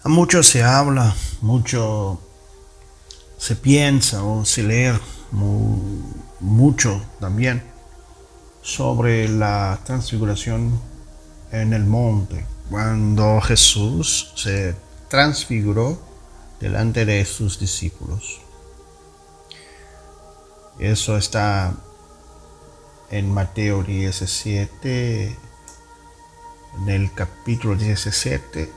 Mucho se habla, mucho se piensa o se lee mucho también sobre la transfiguración en el monte, cuando Jesús se transfiguró delante de sus discípulos. Eso está en Mateo 17, en el capítulo 17,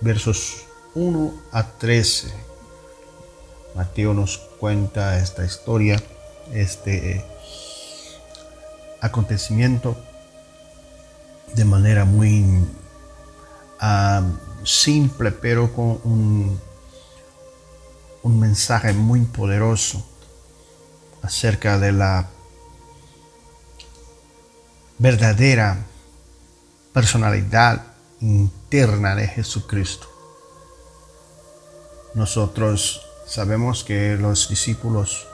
versos 1 a 13. Mateo nos cuenta esta historia, este acontecimiento de manera muy simple, pero con un mensaje muy poderoso acerca de la verdadera personalidad interna de Jesucristo. Nosotros sabemos que los discípulos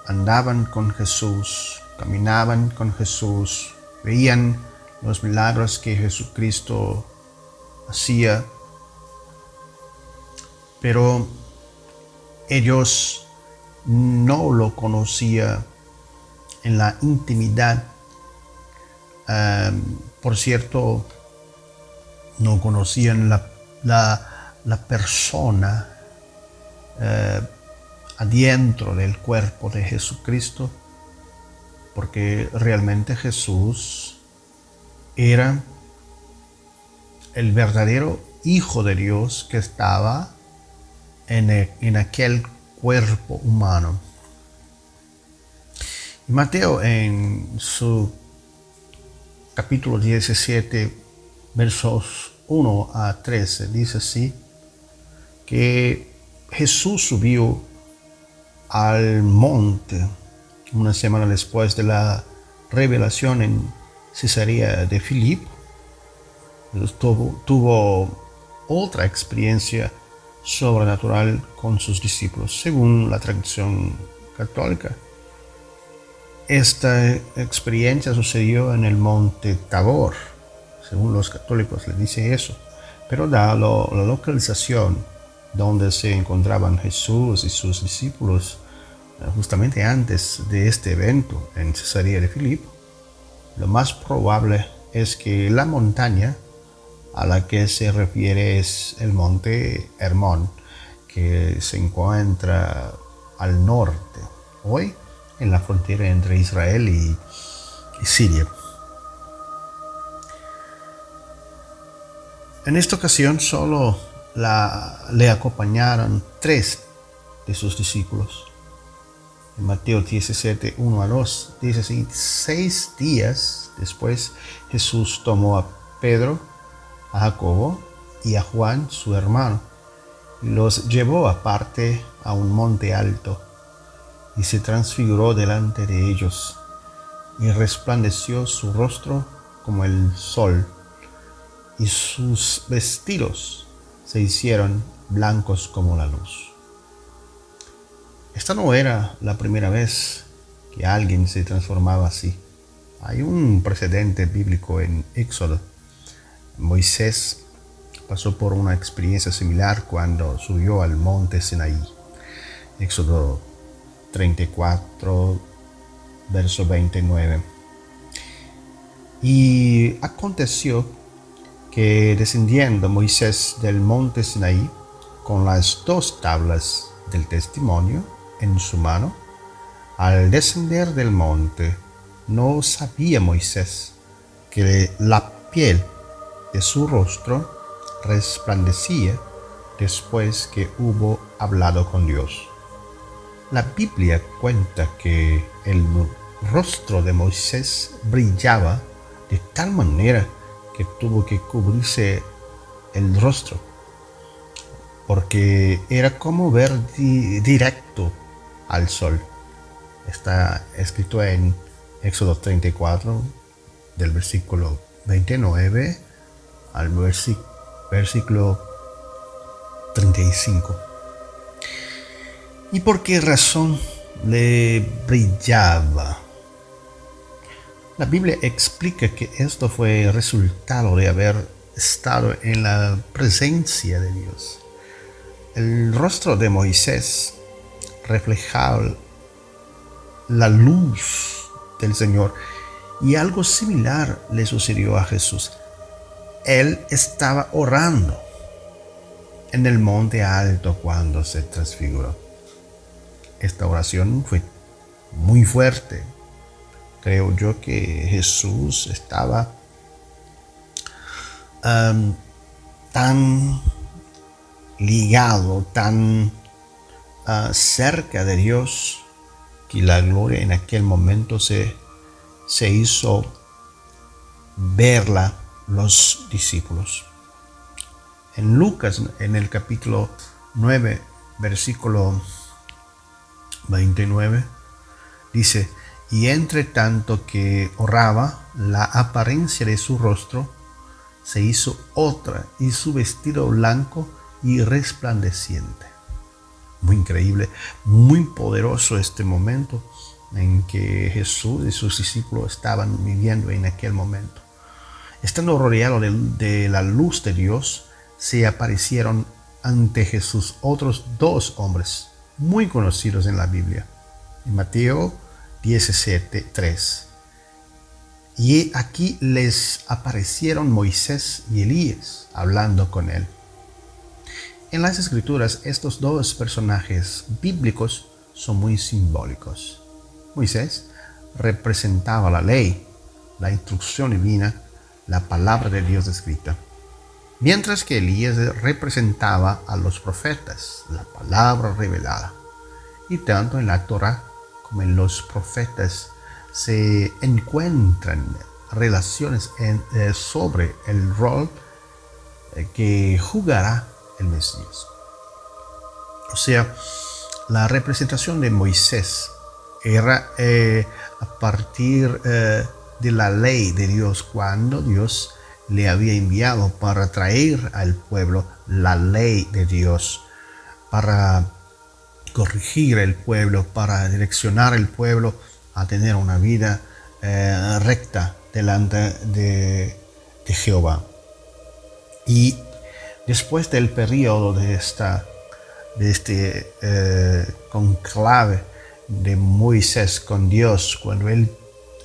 andaban con Jesús, caminaban con Jesús, veían los milagros que Jesucristo hacía, pero ellos no lo conocían en la intimidad. Por cierto, no conocían la persona adentro del cuerpo de Jesucristo, porque realmente Jesús era el verdadero Hijo de Dios que estaba en aquel cuerpo humano. Y Mateo, en su capítulo 17, versos 1 a 13, dice así, que Jesús subió al monte una semana después de la revelación en Cesarea de Filipo. Tuvo otra experiencia sobrenatural con sus discípulos, según la tradición católica. Esta experiencia sucedió en el monte Tabor, según los católicos le dice eso, pero da la localización donde se encontraban Jesús y sus discípulos justamente antes de este evento en Cesarea de Filipo. Lo más probable es que la montaña a la que se refiere es el monte Hermón, que se encuentra al norte, hoy en la frontera entre Israel y Siria. En esta ocasión solo le acompañaron 3 de sus discípulos. En Mateo 17, 1 a 2, dice así: 6 días después Jesús tomó a Pedro, a Jacobo y a Juan, su hermano, y los llevó aparte a un monte alto, y se transfiguró delante de ellos, y resplandeció su rostro como el sol, y sus vestidos se hicieron blancos como la luz. Esta no era la primera vez que alguien se transformaba así. Hay un precedente bíblico en Éxodo. Moisés pasó por una experiencia similar cuando subió al monte Sinaí. Éxodo 34, verso 29. Y aconteció que descendiendo Moisés del monte Sinaí con las 2 tablas del testimonio en su mano, al descender del monte, no sabía Moisés que la piel de su rostro resplandecía después que hubo hablado con Dios. La Biblia cuenta que el rostro de Moisés brillaba de tal manera que tuvo que cubrirse el rostro, porque era como ver directo al sol. Está escrito en Éxodo 34, del versículo 29 al versículo 35. ¿Y por qué razón le brillaba? La Biblia explica que esto fue resultado de haber estado en la presencia de Dios. El rostro de Moisés reflejaba la luz del Señor y algo similar le sucedió a Jesús. Él estaba orando en el monte alto cuando se transfiguró. Esta oración fue muy fuerte. Creo yo que Jesús estaba tan ligado, tan cerca de Dios, que la gloria en aquel momento se hizo verla los discípulos. En Lucas, en el capítulo 9, versículo 29, dice: y entre tanto que oraba, la apariencia de su rostro se hizo otra, y su vestido blanco y resplandeciente. Muy increíble, muy poderoso este momento en que Jesús y sus discípulos estaban viviendo en aquel momento. Estando rodeados de la luz de Dios, se aparecieron ante Jesús otros dos hombres muy conocidos en la Biblia. En Mateo 17:3. Y aquí les aparecieron Moisés y Elías hablando con él. En las Escrituras, estos dos personajes bíblicos son muy simbólicos. Moisés representaba la ley, la instrucción divina, la palabra de Dios escrita, mientras que Elías representaba a los profetas, la palabra revelada. Y tanto en la Torá como en los profetas se encuentran relaciones sobre el rol que jugará el Mesías. O sea, la representación de Moisés era a partir de la ley de Dios, cuando Dios le había enviado para traer al pueblo la ley de Dios, para corregir el pueblo, para direccionar el pueblo a tener una vida recta delante de Jehová. Y después del periodo de este conclave de Moisés con Dios, cuando él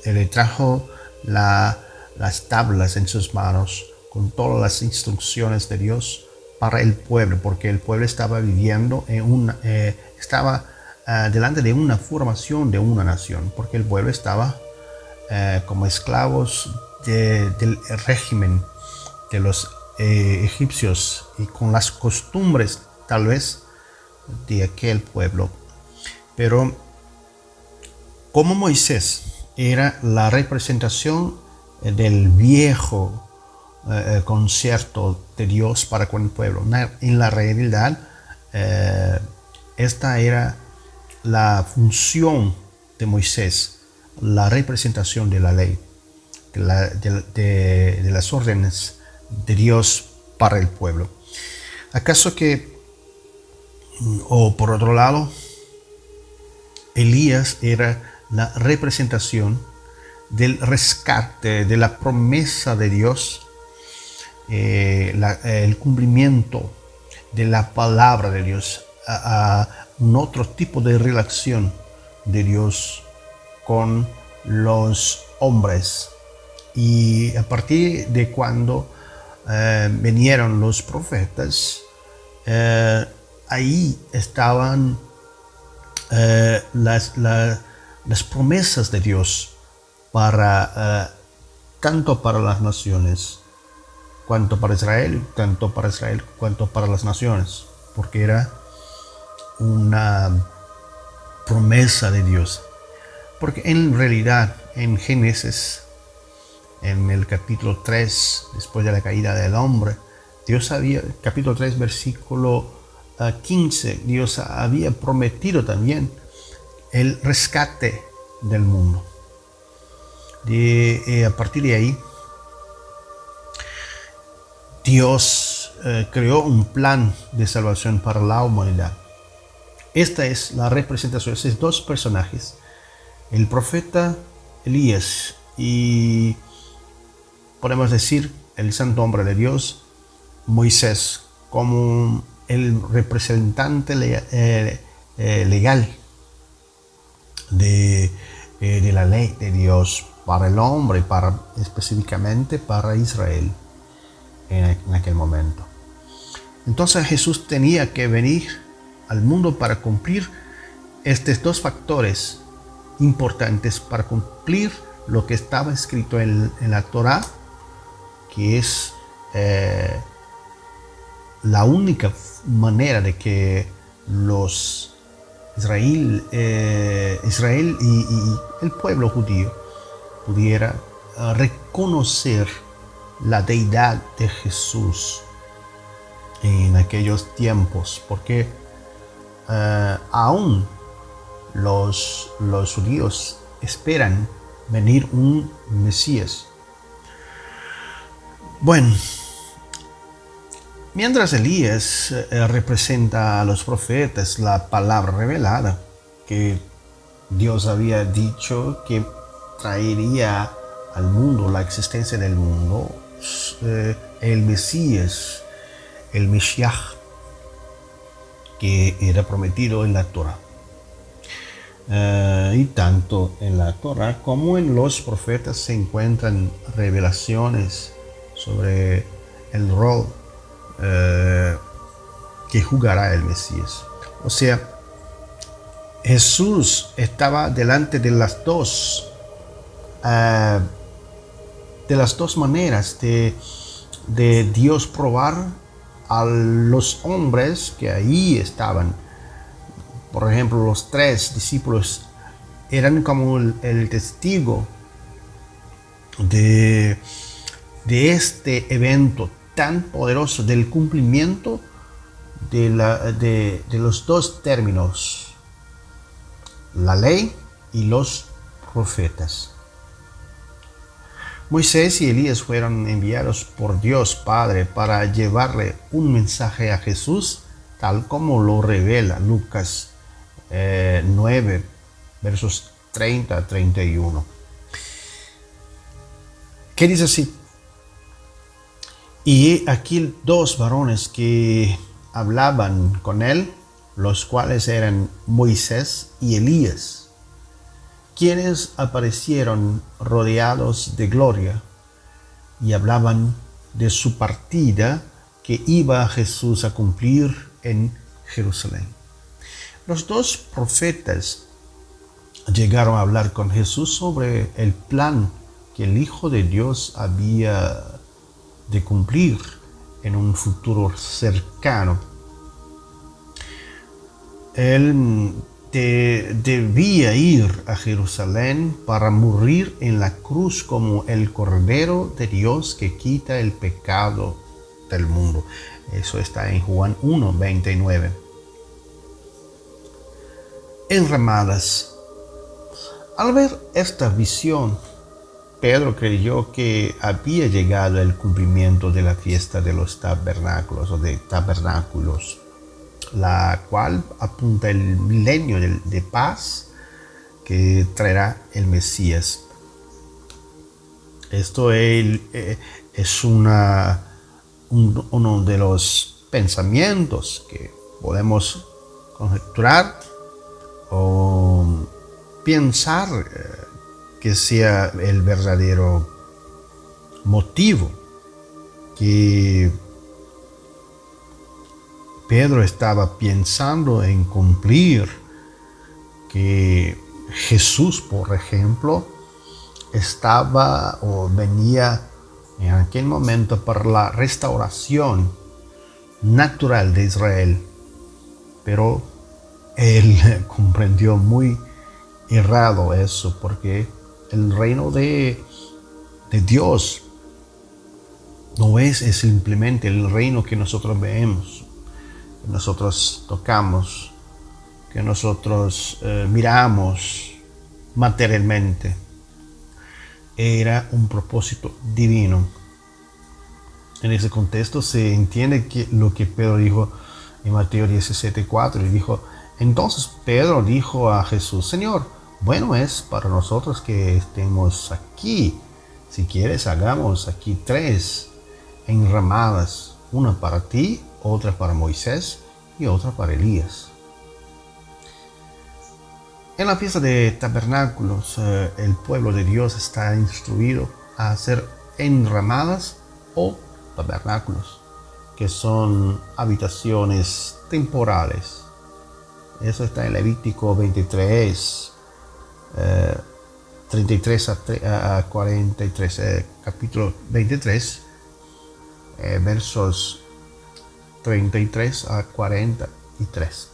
le trajo las tablas en sus manos con todas las instrucciones de Dios para el pueblo, porque el pueblo estaba viviendo estaba delante de una formación de una nación, porque el pueblo estaba como esclavos del régimen de los egipcios y con las costumbres tal vez de aquel pueblo. Pero como Moisés era la representación del viejo concierto de Dios para con el pueblo, en la realidad esta era la función de Moisés, la representación de la ley, de las órdenes de Dios para el pueblo. ¿Acaso que, o por otro lado, Elías era la representación del rescate, de la promesa de Dios, el cumplimiento de la palabra de Dios, a un otro tipo de relación de Dios con los hombres? Y a partir de cuando vinieron los profetas, ahí estaban las promesas de Dios para tanto para las naciones, cuanto para Israel, tanto para Israel cuanto para las naciones, porque era una promesa de Dios. Porque en realidad en Génesis, en el capítulo 3, después de la caída del hombre, Dios había, capítulo 3, versículo 15, Dios había prometido también el rescate del mundo. A partir de ahí, Dios creó un plan de salvación para la humanidad. Esta es la representación de esos dos personajes, el profeta Elías y, podemos decir, el santo hombre de Dios, Moisés, como el representante legal de la ley de Dios para el hombre, específicamente para Israel en aquel momento. Entonces Jesús tenía que venir al mundo para cumplir estos dos factores importantes, para cumplir lo que estaba escrito en la Torá, que es la única manera de que los Israel y el pueblo judío pudiera reconocer la deidad de Jesús en aquellos tiempos, porque aún los judíos esperan venir un Mesías. Bueno, mientras Elías representa a los profetas, la palabra revelada que Dios había dicho que traería al mundo, la existencia del mundo, el Mesías, el Mesías, que era prometido en la Torá. Y tanto en la Torá como en los profetas se encuentran revelaciones sobre el rol que jugará el Mesías. O sea, Jesús estaba delante de las dos maneras de Dios probar a los hombres que ahí estaban. Por ejemplo, los 3 discípulos eran como el testigo de este evento tan poderoso, del cumplimiento de los dos términos, la ley y los profetas. Moisés y Elías fueron enviados por Dios Padre para llevarle un mensaje a Jesús, tal como lo revela Lucas 9, versos 30 a 31. ¿Qué dice así? Y aquí 2 varones que hablaban con él, los cuales eran Moisés y Elías, quienes aparecieron rodeados de gloria y hablaban de su partida que iba Jesús a cumplir en Jerusalén. Los 2 profetas llegaron a hablar con Jesús sobre el plan que el Hijo de Dios había de cumplir en un futuro cercano. Él debía ir a Jerusalén para morir en la cruz como el Cordero de Dios que quita el pecado del mundo. Eso está en Juan 1, 29. Enramadas. Al ver esta visión, Pedro creyó que había llegado el cumplimiento de la fiesta de los tabernáculos o de tabernáculos, la cual apunta el milenio de paz que traerá el Mesías. Esto es uno de los pensamientos que podemos conjeturar o pensar que sea el verdadero motivo que Pedro estaba pensando en cumplir, que Jesús, por ejemplo, estaba o venía en aquel momento para la restauración natural de Israel, pero él comprendió muy errado eso, porque el reino de Dios no es simplemente el reino que nosotros vemos, que nosotros tocamos, que nosotros miramos materialmente. Era un propósito divino. En ese contexto se entiende que lo que Pedro dijo en Mateo 17:4, y dijo: entonces Pedro dijo a Jesús: Señor, bueno es para nosotros que estemos aquí. Si quieres, hagamos aquí 3 enramadas, una para ti, otra para Moisés y otra para Elías. En la fiesta de tabernáculos, el pueblo de Dios está instruido a hacer enramadas o tabernáculos, que son habitaciones temporales. Eso está en Levítico 23, 33 a 43, capítulo 23, versos 33 a 43.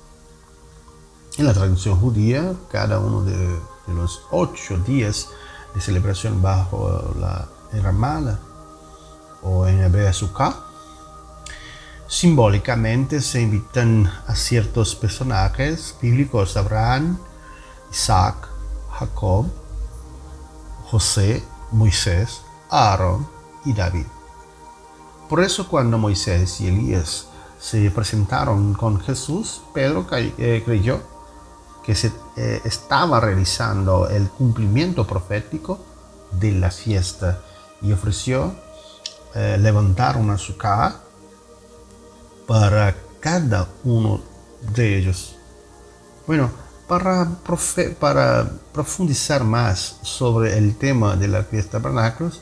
En la tradición judía, cada uno de los 8 días de celebración bajo la enramada, o en hebreo Sukkah, simbólicamente se invitan a ciertos personajes bíblicos: Abraham, Isaac, Jacob, José, Moisés, Aarón y David. Por eso, cuando Moisés y Elías se presentaron con Jesús, Pedro creyó que se estaba realizando el cumplimiento profético de la fiesta y ofreció levantar una sukkah para cada uno de ellos. Bueno, para profundizar más sobre el tema de la fiesta de tabernáculos,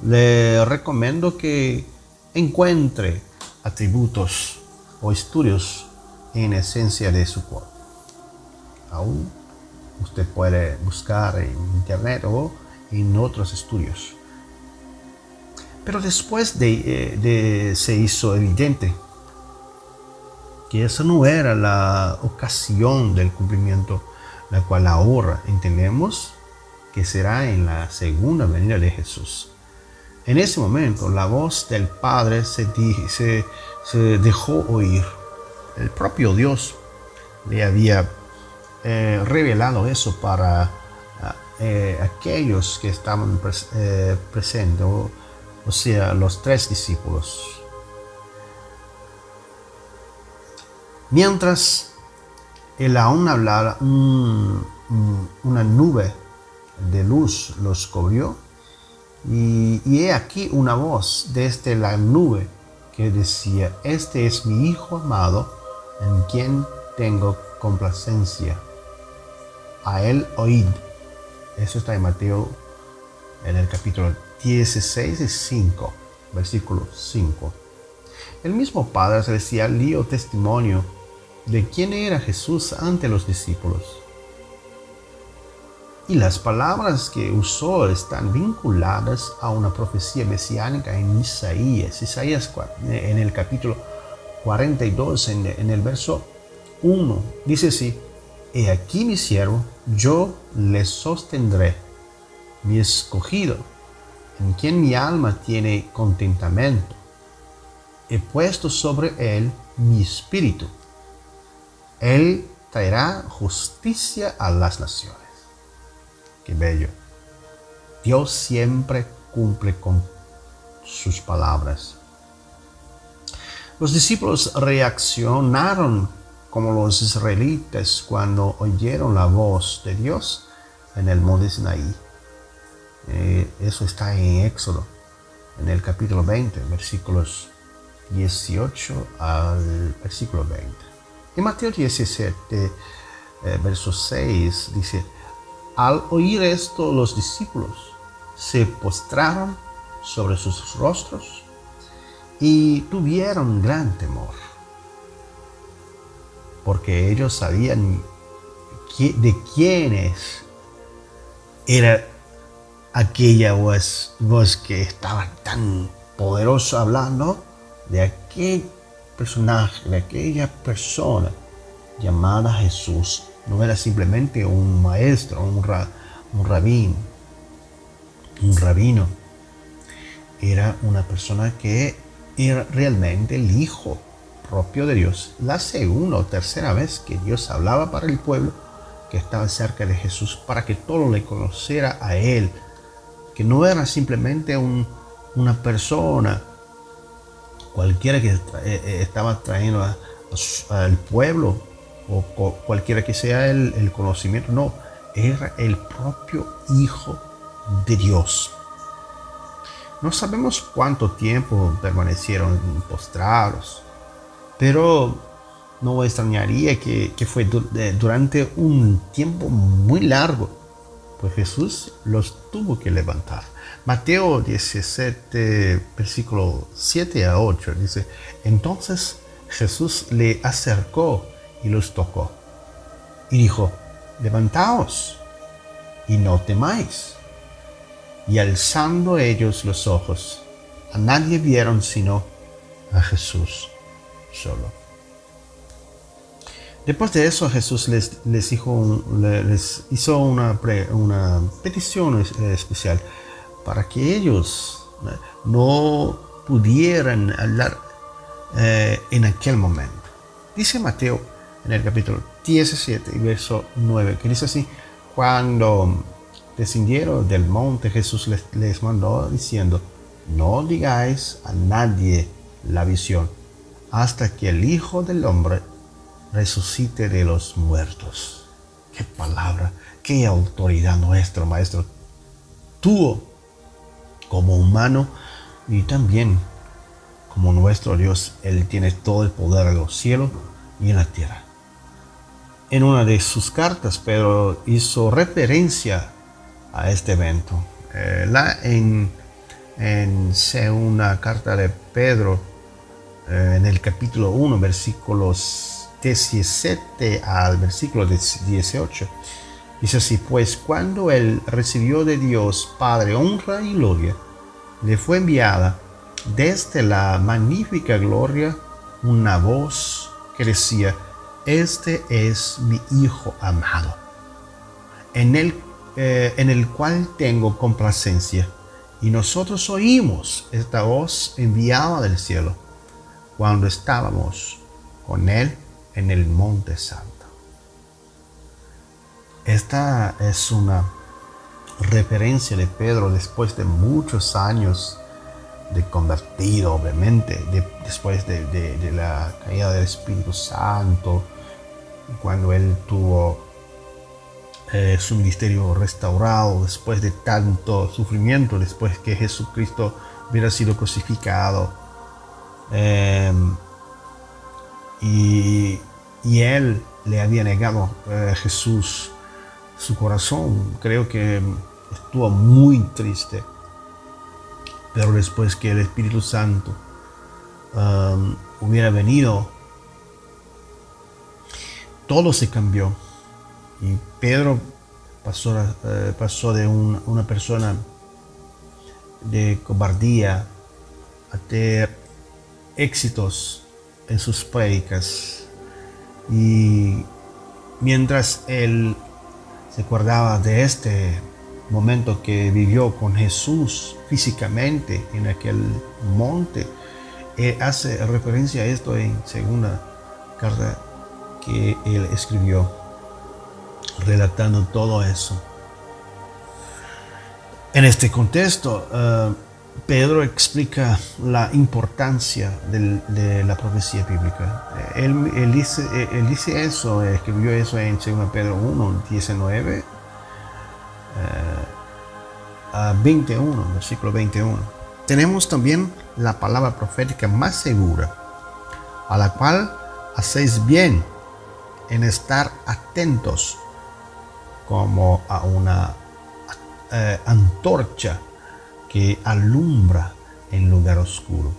le recomiendo que encuentre atributos o estudios en esencia de Sukkot. Aún usted puede buscar en internet o en otros estudios. Pero después se hizo evidente que esa no era la ocasión del cumplimiento, la cual ahora entendemos que será en la segunda venida de Jesús. En ese momento la voz del Padre se dejó oír. El propio Dios le había revelado eso para aquellos que estaban presentes, o sea, los 3 discípulos. Mientras él aún hablaba, una nube de luz los cubrió, y he aquí una voz desde la nube que decía: este es mi Hijo amado, en quien tengo complacencia. A él oíd. Eso está en Mateo, en el capítulo 16 y 5, versículo 5. El mismo Padre Celestial dio testimonio de quién era Jesús ante los discípulos. Y las palabras que usó están vinculadas a una profecía mesiánica en Isaías, en el capítulo 42, en el verso 1, dice así: he aquí mi siervo, yo le sostendré, mi escogido, en quien mi alma tiene contentamiento. He puesto sobre él mi espíritu. Él traerá justicia a las naciones. Qué bello. Dios siempre cumple con sus palabras. Los discípulos reaccionaron como los israelitas cuando oyeron la voz de Dios en el monte Sinaí. Eso está en Éxodo, en el capítulo 20, versículos 18 al versículo 20. En Mateo 17, verso 6, dice: al oír esto, los discípulos se postraron sobre sus rostros y tuvieron gran temor, porque ellos sabían de quiénes era aquella voz que estaba tan poderosa hablando, de aquel personaje, de aquella persona llamada Jesús. No era simplemente un maestro, un rabino. Era una persona que era realmente el Hijo propio de Dios. La segunda o tercera vez que Dios hablaba para el pueblo que estaba cerca de Jesús, para que todo le conociera a Él, que no era simplemente una persona cualquiera que estaba trayendo al pueblo, o cualquiera que sea el conocimiento. No, era el propio Hijo de Dios. No sabemos cuánto tiempo permanecieron postrados, Pero no extrañaría que fue durante un tiempo muy largo, pues Jesús los tuvo que levantar. Mateo 17, versículo 7 a 8, dice: entonces Jesús le acercó y los tocó, y dijo: levantaos y no temáis. Y alzando ellos los ojos, a nadie vieron sino a Jesús solo. Después de eso, Jesús les hizo una petición especial para que ellos no pudieran hablar en aquel momento. Dice Mateo en el capítulo 17 y verso 9, que dice así: cuando descendieron del monte, Jesús les mandó diciendo: no digáis a nadie la visión, hasta que el Hijo del Hombre resucite de los muertos. Qué palabra, qué autoridad nuestro Maestro tuvo como humano y también como nuestro Dios. Él tiene todo el poder en los cielos y en la tierra. En una de sus cartas, Pedro hizo referencia a este evento. En segunda carta de Pedro, en el capítulo 1, versículos 17 al versículo 18, dice así: pues cuando él recibió de Dios Padre honra y gloria, le fue enviada desde la magnífica gloria una voz que decía: este es mi Hijo amado, en el cual tengo complacencia. Y nosotros oímos esta voz enviada del cielo cuando estábamos con él en el Monte Santo. Esta es una referencia de Pedro después de muchos años de convertido, obviamente, después de la caída del Espíritu Santo, cuando él tuvo su ministerio restaurado, después de tanto sufrimiento, después que Jesucristo hubiera sido crucificado, y él le había negado a Jesús su corazón. Creo que estuvo muy triste, pero después que el Espíritu Santo hubiera venido, todo se cambió. Y Pedro pasó de una persona de cobardía a tener éxitos en sus prédicas. Y mientras él se acordaba de este momento que vivió con Jesús físicamente en aquel monte, hace referencia a esto en segunda carta que él escribió, relatando todo eso. En este contexto, Pedro explica la importancia de la profecía bíblica. Él dice eso, escribió eso en 2 Pedro 1, 19 a 21, versículo 21. Tenemos también la palabra profética más segura, a la cual hacéis bien en estar atentos como a una antorcha que alumbra en lugar oscuro,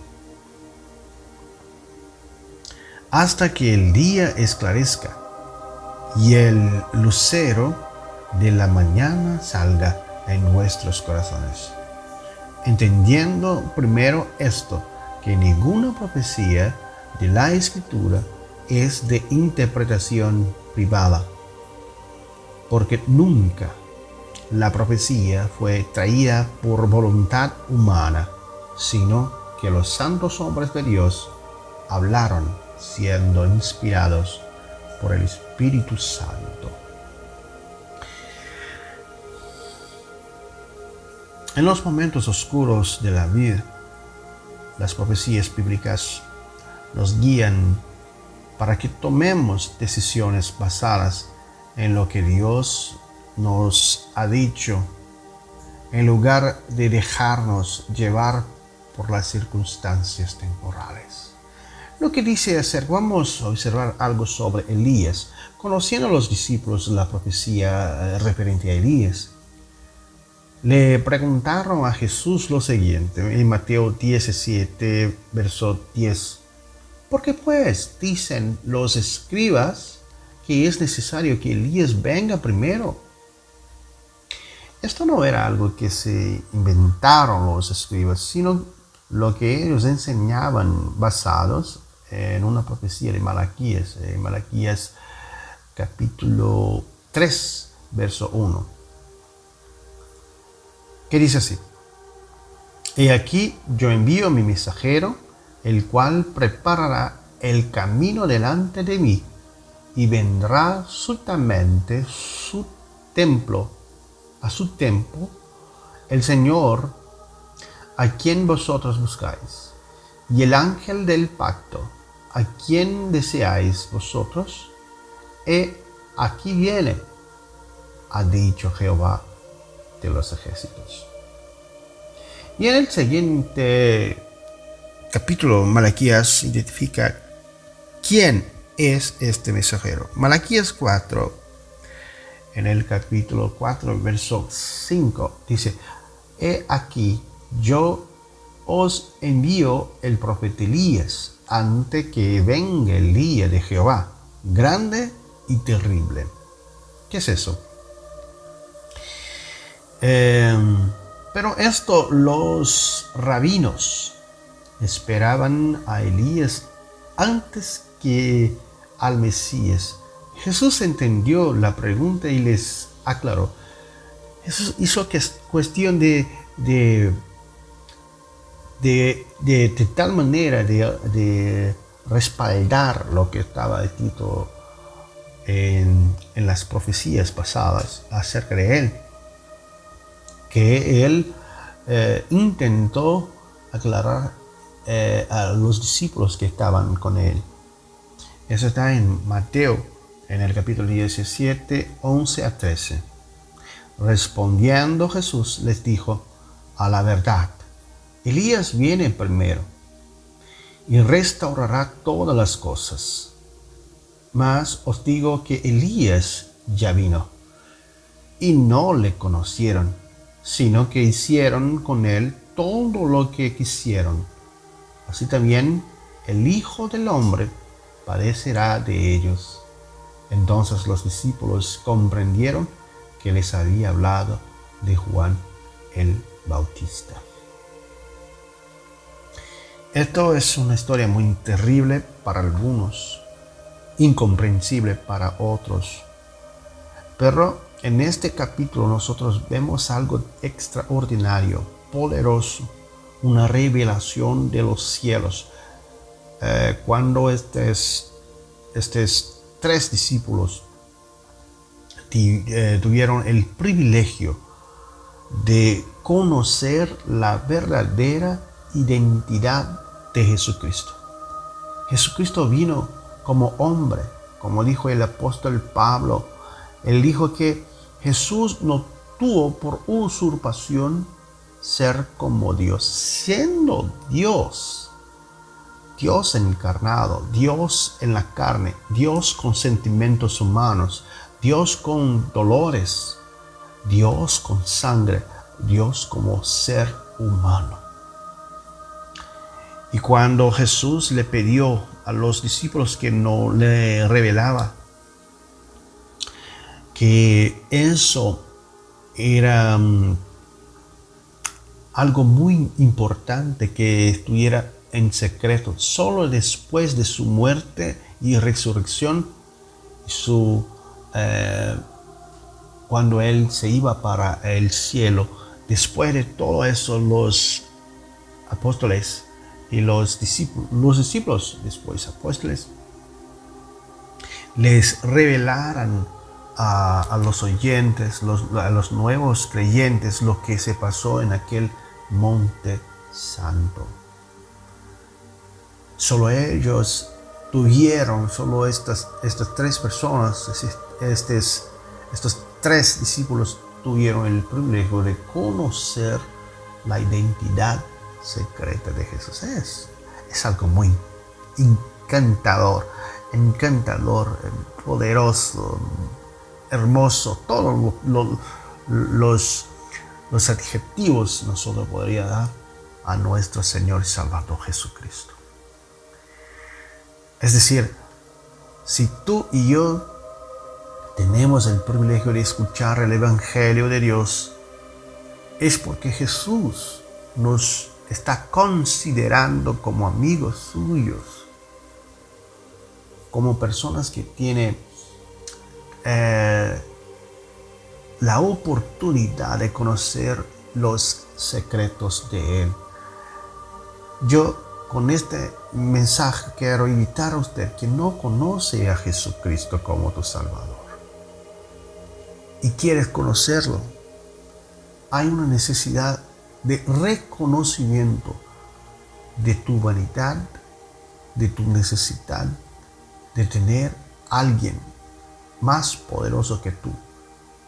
hasta que el día esclarezca y el lucero de la mañana salga en nuestros corazones. Entendiendo primero esto, que ninguna profecía de la Escritura es de interpretación privada, porque nunca la profecía fue traída por voluntad humana, sino que los santos hombres de Dios hablaron siendo inspirados por el Espíritu Santo. En los momentos oscuros de la vida, las profecías bíblicas nos guían para que tomemos decisiones basadas en lo que Dios nos ha dicho, en lugar de dejarnos llevar por las circunstancias temporales. lo que dice acerca, vamos a observar algo sobre Elías. Conociendo a los discípulos la profecía referente a Elías, le preguntaron a Jesús lo siguiente, en Mateo 17, verso 10. ¿Por qué pues dicen los escribas que es necesario que Elías venga primero? Esto no era algo que se inventaron los escribas, sino lo que ellos enseñaban basados en una profecía de Malaquías, Malaquías capítulo 3, verso 1. Que dice así: He aquí yo envío a mi mensajero, el cual preparará el camino delante de mí, y vendrá subitamente a su templo, el Señor a quien vosotros buscáis, y el ángel del pacto, a quien deseáis vosotros, aquí viene, ha dicho Jehová de los ejércitos. Y en el siguiente capítulo, Malaquías identifica quién es este mensajero. Malaquías 4, en el capítulo 4, verso 5, dice: He aquí, yo os envío el profeta Elías, antes que venga el día de Jehová, grande y terrible. ¿Qué es eso? Pero esto los rabinos esperaban a Elías antes que al Mesías. Jesús entendió la pregunta y les aclaró. Jesús hizo que es cuestión de tal manera de respaldar lo que estaba escrito en las profecías pasadas acerca de él, que él intentó aclarar a los discípulos que estaban con él. Eso está en Mateo, en el capítulo 17, 11 a 13. Respondiendo Jesús les dijo: a la verdad, Elías viene primero y restaurará todas las cosas. Mas os digo que Elías ya vino y no le conocieron, sino que hicieron con él todo lo que quisieron. Así también el Hijo del Hombre padecerá de ellos. Entonces los discípulos comprendieron que les había hablado de Juan el Bautista. Esto es una historia muy terrible para algunos, incomprensible para otros. Pero en este capítulo nosotros vemos algo extraordinario, poderoso, una revelación de los cielos. Cuando estos tres discípulos tuvieron el privilegio de conocer la verdadera identidad de Jesucristo. Jesucristo vino como hombre, como dijo el apóstol Pablo. Él dijo que Jesús no tuvo por usurpación ser como Dios, siendo Dios, Dios encarnado, Dios en la carne, Dios con sentimientos humanos, Dios con dolores, Dios con sangre, Dios como ser humano. Y cuando Jesús le pidió a los discípulos que no le revelaba que eso era algo muy importante, que estuviera en secreto, solo después de su muerte y resurrección, cuando él se iba para el cielo, después de todo eso, los apóstoles y los discípulos después apóstoles, les revelaran a los oyentes, a los nuevos creyentes, lo que se pasó en aquel monte santo. Solo ellos tuvieron, solo estas tres personas, estos tres discípulos tuvieron el privilegio de conocer la identidad secreta de Jesús. Es algo muy encantador, poderoso, hermoso, todos los adjetivos nosotros podríamos dar a nuestro Señor y Salvador Jesucristo. Es decir, si tú y yo tenemos el privilegio de escuchar el Evangelio de Dios, es porque Jesús nos está considerando como amigos suyos, como personas que tienen la oportunidad de conocer los secretos de Él. Yo con este mensaje quiero invitar a usted que no conoce a Jesucristo como tu Salvador y quieres conocerlo. Hay una necesidad de reconocimiento de tu vanidad, de tu necesidad de tener a alguien más poderoso que tú,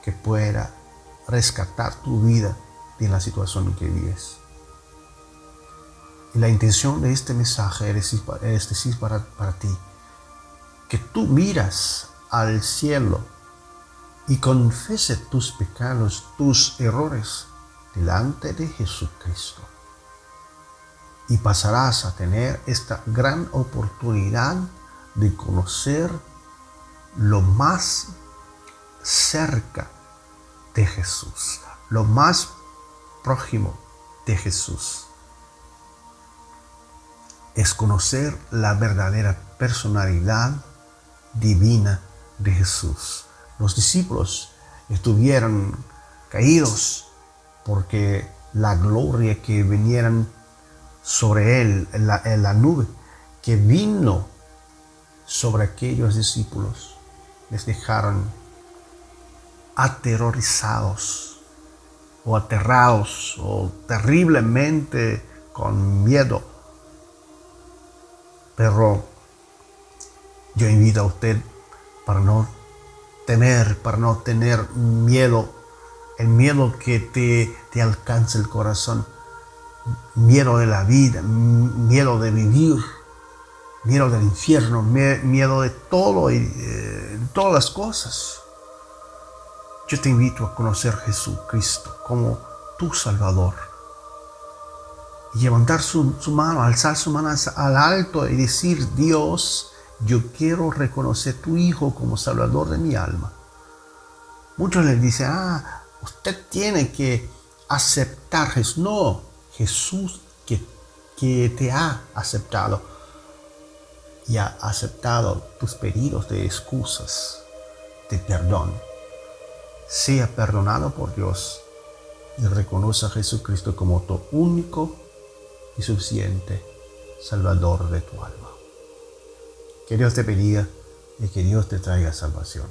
que pueda rescatar tu vida de la situación en que vives. Y la intención de este mensaje es decir para ti, que tú miras al cielo y confieses tus pecados, tus errores delante de Jesucristo. Y pasarás a tener esta gran oportunidad de conocer lo más cerca de Jesús, lo más próximo de Jesús. Es conocer la verdadera personalidad divina de Jesús. Los discípulos estuvieron caídos porque la gloria que vinieran sobre él, en la nube que vino sobre aquellos discípulos, les dejaron aterrorizados o aterrados o terriblemente con miedo. Pero yo invito a usted para no tener miedo, el miedo que te alcanza el corazón, miedo de la vida, miedo de vivir, miedo del infierno, miedo de todo y todas las cosas. Yo te invito a conocer a Jesucristo como tu Salvador y levantar su mano, alzar su mano al alto y decir: Dios, yo quiero reconocer a tu Hijo como Salvador de mi alma. Muchos les dicen: usted tiene que aceptar a Jesús. No, Jesús que te ha aceptado y ha aceptado tus pedidos de excusas, de perdón. Sea perdonado por Dios y reconoce a Jesucristo como tu único y suficiente Salvador de tu alma. Que Dios te bendiga y que Dios te traiga salvación.